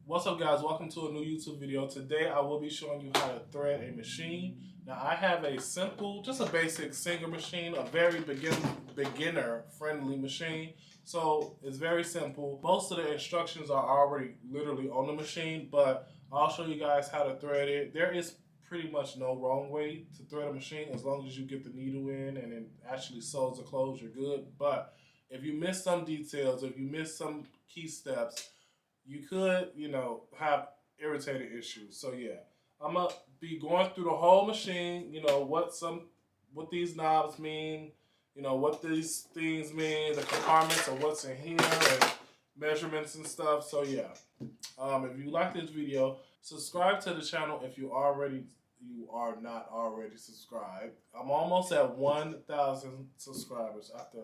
What's up, guys? Welcome to a new YouTube video. Today I will be showing you how to thread a machine. Now I have a simple, just a basic Singer machine, a very beginner friendly machine. So it's very simple. Most of the instructions are already literally on the machine, but I'll show you guys how to thread it. There is pretty much no wrong way to thread a machine as long as you get the needle in and it actually sews the clothes, you're good. But if you miss some details, if you miss some key steps, you could, have irritating issues. So yeah, I'm gonna be going through the whole machine. What these knobs mean. What these things mean. The compartments of what's in here and measurements and stuff. So yeah, if you like this video, subscribe to the channel if you are not already subscribed. I'm almost at 1,000 subscribers after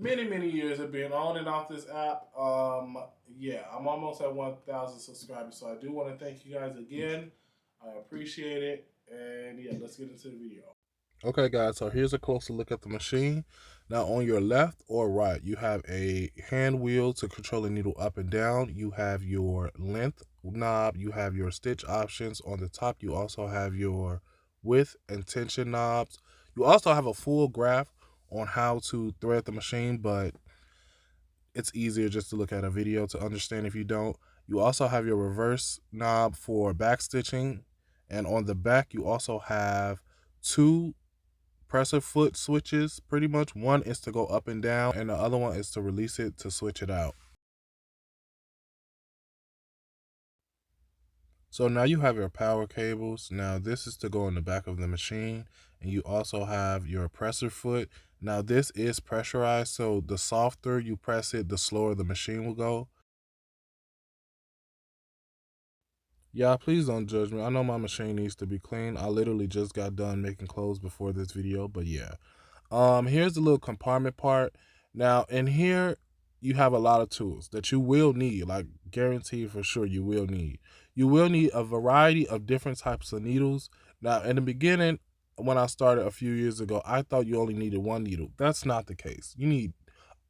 many years of being on and off this app. Yeah, I'm almost at 1,000 subscribers, so I do want to thank you guys again. I appreciate it, and yeah, let's get into the video. Okay, guys, so here's a closer look at the machine. Now, on your left or right, you have a hand wheel to control the needle up and down. You have your length knob. You have your stitch options. On the top, you also have your width and tension knobs. You also have a full graph on how to thread the machine, but it's easier just to look at a video to understand if you don't. You also have your reverse knob for back stitching. And on the back, you also have two presser foot switches. Pretty much one is to go up and down and the other one is to release it to switch it out. So now you have your power cables. Now this is to go in the back of the machine, and you also have your presser foot. Now this is pressurized, so the softer you press it, the slower the machine will go. Yeah, please don't judge me. I know my machine needs to be clean. I literally just got done making clothes before this video, but yeah. Here's the little compartment part. Now, in here, you have a lot of tools that you will need, like guaranteed for sure you will need. You will need a variety of different types of needles. Now, in the beginning, when I started a few years ago, I thought you only needed one needle. That's not the case. You need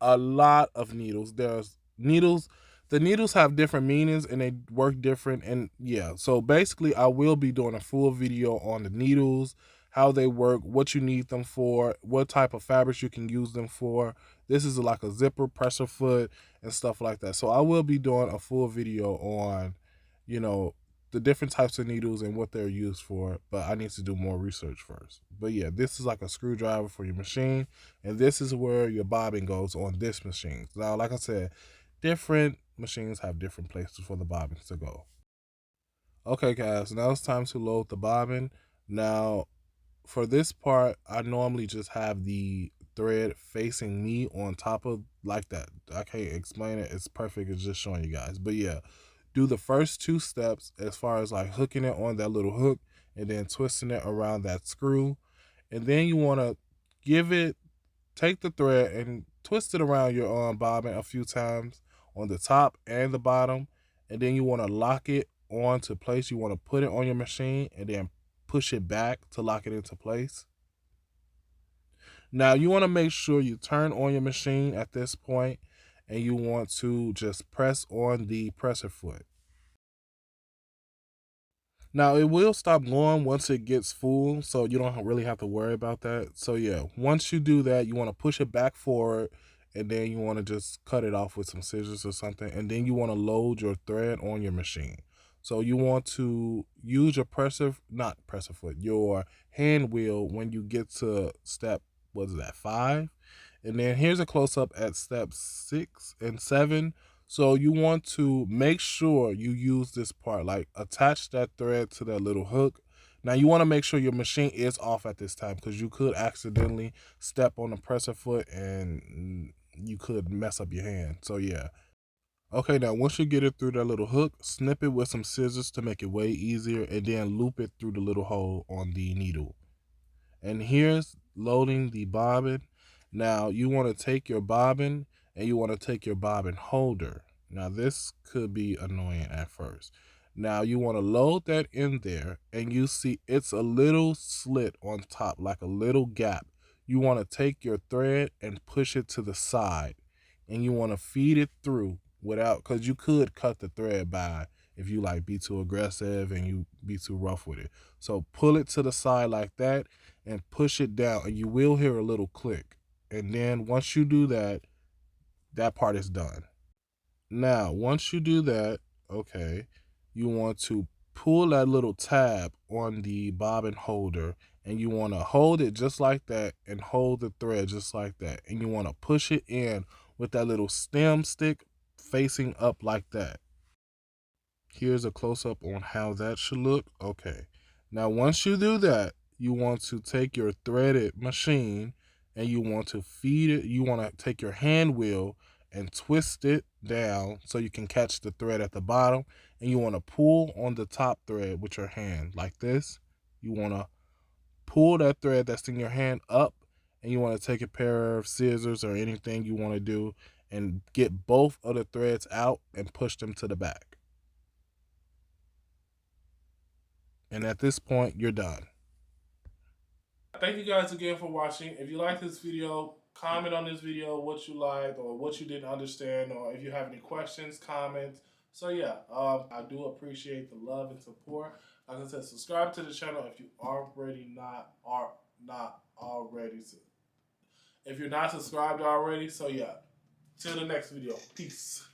a lot of needles. There's needles. The needles have different meanings and they work different. And yeah, so basically, I will be doing a full video on the needles, how they work, what you need them for, what type of fabrics you can use them for. This is like a zipper, presser foot, and stuff like that. So I will be doing a full video on, you know, the different types of needles and what they're used for, but I need to do more research first. But yeah, this is like a screwdriver for your machine, and this is where your bobbin goes on this machine. Now, like I said, different machines have different places for the bobbins to go. Okay, guys, now it's time to load the bobbin. Now, for this part, I normally just have the thread facing me on top of like that. I can't explain it. It's perfect. It's just showing you guys. But yeah, do the first two steps as far as like hooking it on that little hook and then twisting it around that screw. And then you want to take the thread and twist it around your bobbin a few times on the top and the bottom. And then you want to lock it onto place. You want to put it on your machine and then push it back to lock it into place. Now you want to make sure you turn on your machine at this point, and you want to just press on the presser foot. Now it will stop going once it gets full, so you don't really have to worry about that. So yeah, once you do that, you want to push it back forward, and then you want to just cut it off with some scissors or something, and then you want to load your thread on your machine. So you want to use your not presser foot, your hand wheel when you get to step, what is that, 5? And then here's a close up at step 6 and 7. So you want to make sure you use this part, like attach that thread to that little hook. Now you want to make sure your machine is off at this time because you could accidentally step on the presser foot and you could mess up your hand. So yeah. Okay, now once you get it through that little hook, snip it with some scissors to make it way easier and then loop it through the little hole on the needle. And here's loading the bobbin. Now you want to take your bobbin and you want to take your bobbin holder. Now this could be annoying at first. Now you want to load that in there and you see it's a little slit on top, like a little gap. You want to take your thread and push it to the side and you want to feed it through without, because you could cut the thread by if you like be too aggressive and you be too rough with it. So pull it to the side like that and push it down, and you will hear a little click. And then once you do that, that part is done. Now, once you do that, okay, you want to pull that little tab on the bobbin holder, and you want to hold it just like that and hold the thread just like that. And you want to push it in with that little stem stick facing up like that. Here's a close-up on how that should look. Okay. Now, once you do that, you want to take your threaded machine and you want to feed it. You want to take your hand wheel and twist it down so you can catch the thread at the bottom. And you want to pull on the top thread with your hand like this. You want to pull that thread that's in your hand up, and you want to take a pair of scissors or anything you want to do and get both of the threads out and push them to the back. And at this point, you're done. Thank you guys again for watching. If you like this video, comment on this video what you liked or what you didn't understand, or if you have any questions, comments. So yeah, I do appreciate the love and support. Like I said, subscribe to the channel if you if you're not subscribed already. So yeah, till the next video, peace.